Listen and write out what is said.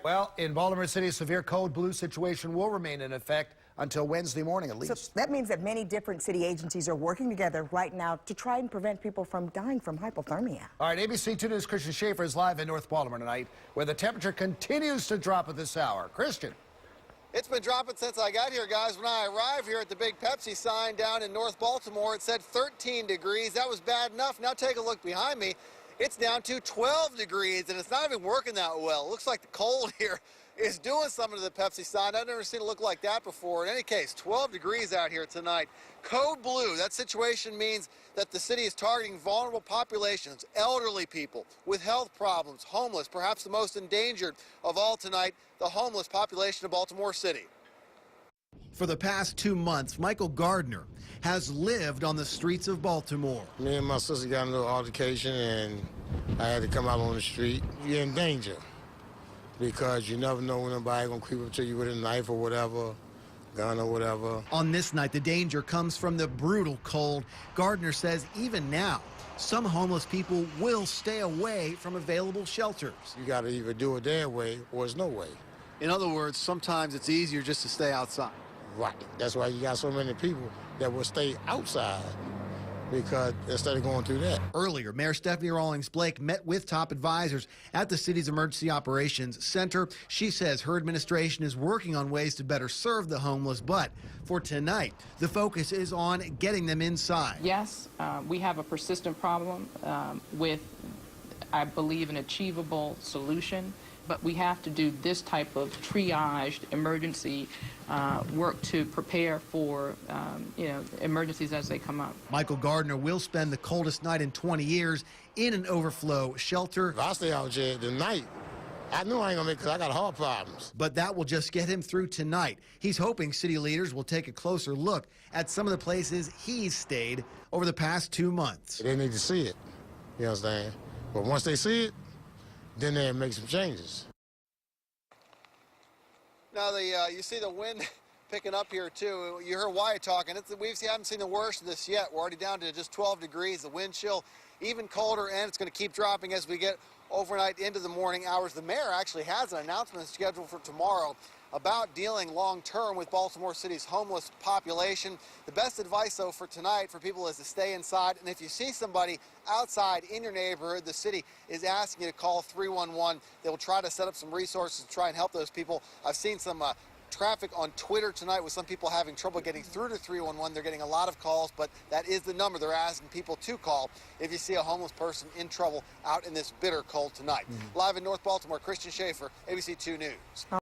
Well, in Baltimore City, a severe cold blue situation will remain in effect until Wednesday morning at least. So that means that many different city agencies are working together right now to try and prevent people from dying from hypothermia. All right, ABC 2 News' Christian Schaefer is live in North Baltimore tonight, where the temperature continues to drop at this hour. Christian. It's been dropping since I got here, guys. When I arrived here at the big Pepsi sign down in North Baltimore, it said 13 degrees. That was bad enough. Now take a look behind me. It's down to 12 degrees, and it's not even working that well. It looks like the cold here is doing something to the Pepsi sign. I've never seen it look like that before. In any case, 12 degrees out here tonight. Code blue, that situation means that the city is targeting vulnerable populations, elderly people with health problems, homeless, perhaps the most endangered of all tonight, the homeless population of Baltimore City. For the past 2 months, Michael Gardner has lived on the streets of Baltimore. Me and my sister got in a little altercation, and I had to come out on the street. You're in danger because you never know when somebody's going to creep up to you with a knife or whatever, gun or whatever. On this night, the danger comes from the brutal cold. Gardner says even now, some homeless people will stay away from available shelters. You got to either do it their way or it's no way. In other words, sometimes it's easier just to stay outside. Right. That's why you got so many people that will stay outside, because instead of going through that. Earlier, Mayor Stephanie Rawlings Blake met with top advisors at the city's Emergency Operations Center. She says her administration is working on ways to better serve the homeless, but for tonight, the focus is on getting them inside. Yes, we have a persistent problem with, I believe, an achievable solution, but we have to do this type of triaged emergency work to prepare for emergencies as they come up. Michael Gardner will spend the coldest night in 20 years in an overflow shelter. If I stay out here tonight, I know I ain't gonna make it because I got heart problems. But that will just get him through tonight. He's hoping city leaders will take a closer look at some of the places he's stayed over the past 2 months. They need to see it, you know what I'm saying? But once they see it, then they make some changes. Now, you see the wind picking up here, too. You heard Wyatt talking. We haven't seen the worst of this yet. We're already down to just 12 degrees. The wind chill even colder, and it's going to keep dropping as we get overnight into the morning hours. The mayor actually has an announcement scheduled for tomorrow about dealing long-term with Baltimore City's homeless population. The best advice, though, for tonight for people is to stay inside. And if you see somebody outside in your neighborhood, the city is asking you to call 311. They will try to set up some resources to try and help those people. I've seen some traffic on Twitter tonight with some people having trouble getting through to 311. They're getting a lot of calls, but that is the number they're asking people to call if you see a homeless person in trouble out in this bitter cold tonight. Live in North Baltimore, Christian Schaefer, ABC 2 News.